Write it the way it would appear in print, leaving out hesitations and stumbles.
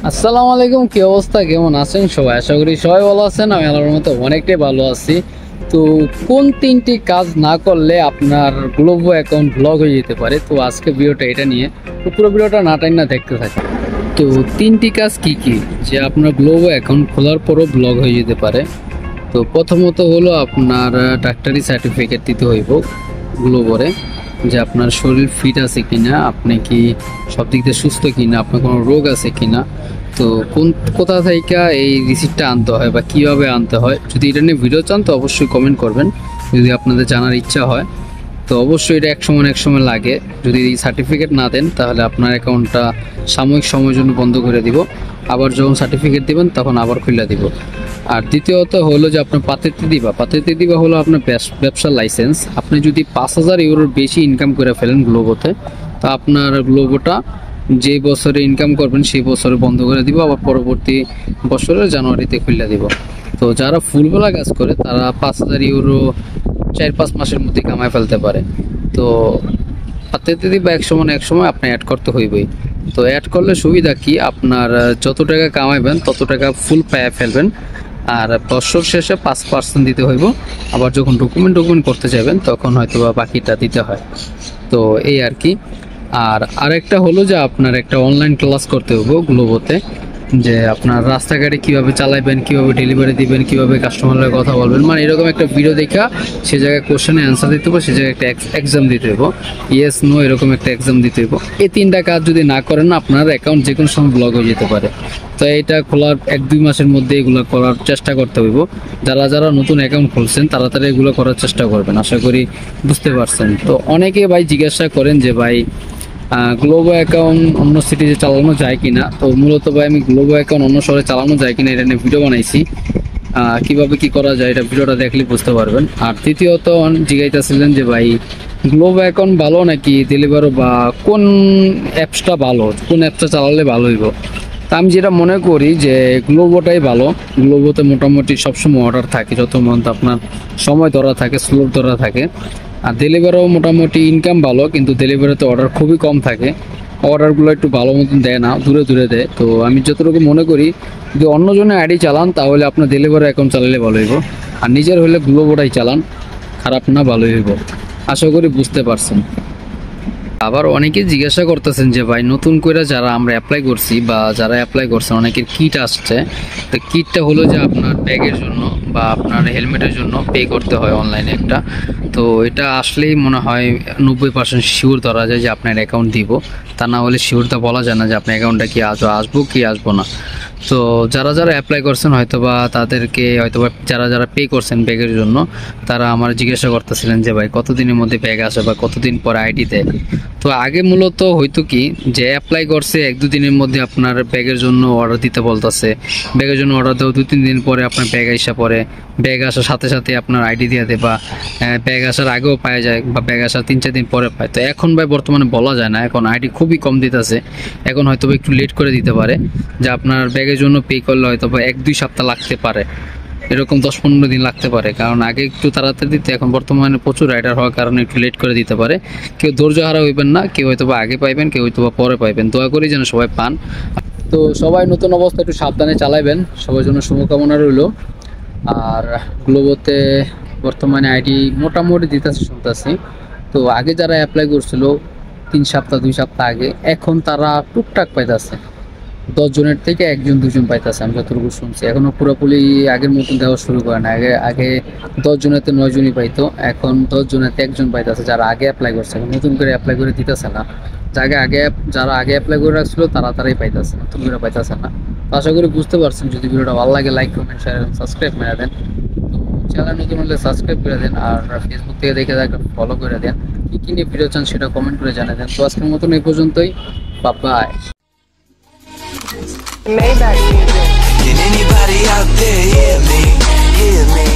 আসসালামু আলাইকুম, কি অবস্থা, কেমন আছেন সবাই? আশা করি সবাই ভালো আছেন। আমি আল্লাহর মতো অনেকটাই ভালো আছি। তো কোন তিনটি কাজ না করলে আপনার গ্লোবো অ্যাকাউন্ট ব্লক হয়ে যেতে পারে, তো আজকে ভিডিওটা এটা নিয়ে, তো পুরো ভিডিওটা না টাইম না দেখতে থাকে। তো তিনটি কাজ কি কি যে আপনার গ্লোবো অ্যাকাউন্ট খোলার পরও ব্লক হয়ে যেতে পারে। তো প্রথমত হলো আপনার ডাক্তারি সার্টিফিকেট দিতে হইব গ্লোবরে, যে আপনার শরীর ফিট আছে কিনা, আপনি কি সব দিক দিয়ে সুস্থ কিনা, আপনার কোনো রোগ আছে কিনা। তো কোথা থেকে এই রিসিপ্টটা আনতে হয় বা কিভাবে আনতে হয়, যদি এটা নিয়ে ভিডিও চান তো অবশ্যই কমেন্ট করবেন। যদি আপনাদের জানার ইচ্ছা হয় তো অবশ্যই এটা এক সময় লাগে। যদি এই সার্টিফিকেট না দেন তাহলে আপনার অ্যাকাউন্টটা সাময়িক সময়ের জন্য বন্ধ করে দিব, আবার যখন সার্টিফিকেট দিবেন তখন আবার খুলে দিব। আর দ্বিতীয়ত হলো যে আপনার পাতেতে দিবা হলো আপনার ব্যবসার লাইসেন্স। আপনি যদি 5,000 ইউরোর বেশি ইনকাম করে ফেলেন গ্লোবোতে, তো আপনার গ্লোবোটা যে বছরে ইনকাম করবেন সেই বছরে বন্ধ করে দিব, আবার পরবর্তী বছরের জানুয়ারিতে খুলে দিব। তো যারা ফুলবেলা কাজ করে তারা 5,000 ইউরো 4-5 মাসের মধ্যে কামাই ফেলতে পারে। তো পাতেতে দিবা এক সময় আপনি অ্যাড করতে হইবেই। তো অ্যাড করলে সুবিধা কি, আপনার যত টাকা কামাইবেন তত টাকা ফুল পায়ে ফেলবেন। আর বছর শেষে 5% দিতে হইব, আবার যখন ডকুমেন্ট করতে যাবেন তখন হয়তো বা বাকিটা দিতে হয়। তো এই আর কি। আর আরেকটা হলো যে আপনার একটা অনলাইন ক্লাস করতে হইব গ্লোবোতে, যে আপনার রাস্তাঘাটে কিভাবে চালাবেন, কিভাবে ডেলিভারি দিবেন, কিভাবে কাস্টমারের কথা বলবেন, মানে এরকম একটা ভিডিও দেখা সে জায়গায় কোশ্চেনে অ্যান্সার দিতে হবে, সে জায়গায় একটা এক্সাম দিতে হইব, ইয়েস নো এরকম একটা এক্সাম দিতে হইব। এই তিনটা কাজ যদি না করেন না, আপনার অ্যাকাউন্ট যে কোনো সময় ব্লক হয়ে যেতে পারে। তো এটা খোলার 1-2 মাসের মধ্যে এগুলো করার চেষ্টা করতে হইব। যারা নতুন অ্যাকাউন্ট খুলছেন তাড়াতাড়ি এগুলো করার চেষ্টা করবেন, আশা করি বুঝতে পারছেন। তো অনেকে ভাই জিজ্ঞাসা করেন যে ভাই গ্লোবো অ্যাকাউন্ট অন্য সিটিতে চালানো যায় কিনা। তো মূলত ভাই আমি গ্লোবো অ্যাকাউন্ট অন্য শহরে চালানো যায় কিনা এটা নিয়ে ভিডিও বানাইছি, কিভাবে কি করা যায় এটা ভিডিওটা দেখলে বুঝতে পারবেন। আর তৃতীয়ত জিজ্ঞাসিলেন যে ভাই গ্লোবো অ্যাকাউন্ট ভালো নাকি ডেলিভারও, বা কোন অ্যাপসটা ভালো, কোন অ্যাপসটা চালালে ভালো হইব। তা আমি যেটা মনে করি যে গ্লোবোটাই ভালো। গ্লোবোতে মোটামুটি সবসময় অর্ডার থাকে, যত মধ্যে আপনার সময় ধরা থাকে, স্লোট ধরা থাকে। আর ডেলিভারিও মোটামুটি ইনকাম ভালো, কিন্তু ডেলিভারিতে অর্ডার খুবই কম থাকে, অর্ডারগুলো একটু ভালো মতন দেয় না, দূরে দেয়। তো আমি যতটুকু মনে করি যদি অন্যজনের আইডি চালান তাহলে আপনার ডেলিভারি অ্যাকাউন্ট চালালে ভালো হইব, আর নিজের হলে গ্লোবোটাই চালান, খারাপ না ভালোই হইব। আশা করি বুঝতে পারছেন। আবার অনেকে জিজ্ঞাসা করতেছেন যে ভাই নতুন করে যারা আমরা অ্যাপ্লাই করছি বা যারা অ্যাপ্লাই করছেন অনেকের কিট আসছে। তো কিটটা হলো যে আপনার ব্যাগের জন্য বা আপনার হেলমেটের জন্য পে করতে হয় অনলাইনে একটা। তো এটা আসলেই মনে হয় 90% শিওর ধরা যায় যে আপনার অ্যাকাউন্ট দিব, তা না হলে শিওরটা বলা যায় না যে আপনার অ্যাকাউন্টটা কি আসবো কি আসবো না। তো যারা অ্যাপ্লাই করছেন হয়তোবা তাদেরকে হয়তোবা যারা পে করছেন ব্যাগের জন্য, তারা আমার জিজ্ঞাসা করতেছিলেন যে ভাই কতদিনের মধ্যে ব্যাগ আসে বা কতদিন পর আইডি দেয়। তো আগে মূলত হয়তো কি যে অ্যাপ্লাই করছে 1-2 দিনের মধ্যে আপনার ব্যাগের জন্য অর্ডার দিতে বলতেছে, ব্যাগের জন্য অর্ডার দেওয়া 2-3 দিন পরে আপনার ব্যাগ আসা পরে, ব্যাগ আসার সাথে আপনার আইডি দিয়ে দেয়, বা ব্যাগ আসার আগেও পাওয়া যায় বা ব্যাগ আসার 3-4 দিন পরে পায়। তো এখন ভাই বর্তমানে বলা যায় না, এখন আইডি খুবই কম দিতেছে, এখন হয়তো একটু লেট করে দিতে পারে, যে আপনার ব্যাগের জন্য পে করলে হয়তো বা 1-2 সপ্তাহ লাগতে পারে, এরকম 10-15 দিন লাগতে পারে। কারণ আগে একটু তাড়াতাড়ি দিতে, এখন বর্তমানে প্রচুর রাইডার হওয়ার কারণে একটু লেট করে দিতে পারে। কেউ ধৈর্য হারা হইবেন না, কেউ হয়তো বা আগে পাইবেন, কেউ হয়তো বা পরে পাইবেন, দয়া করি যেন সবাই পান। তো সবাই নতুন অবস্থা একটু সাবধানে চালাইবেন, সবার জন্য শুভকামনা রইল। আর গ্লোবোতে বর্তমানে আইডি মোটামুটি দিতেছে শুনতেছি। তো আগে যারা অ্যাপ্লাই করছিল 3 সপ্তাহ 2 সপ্তাহ আগে, এখন তারা টুকটাক পাইতেছে, 10 জনের থেকে 1-2 জন পাইতেছে আমি যতটুকু শুনছি। এখনো পুরোপুরি আগের মতন দেওয়া শুরু করে না। আগে 10 জনেতে 9 জনই পাইতো, এখন 10 জনেতে 1 জন পাইতেছে যারা আগে অ্যাপ্লাই করছে, নতুন করে অ্যাপ্লাই করে দিতেছে না। যারা আগে অ্যাপ্লাই করে রাখছিল তারাই পাইতেছে, নতুন করে পাইতেছে না। তো আশা করি বুঝতে পারছেন। যদি ভিডিওটা ভালো লাগে লাইক কমেন্ট শেয়ার এবং সাবস্ক্রাইব করে দেন। তো চ্যানেল নতুন হলে সাবস্ক্রাইব করে দেন, আর ফেসবুক থেকে দেখে ফলো করে দেন। কি নিয়ে ভিডিও চান সেটা কমেন্ট করে জানিয়ে দেন। তো আজকের মতন এই পর্যন্তই, by. Maybach music. Can anybody out there hear me? Hear me?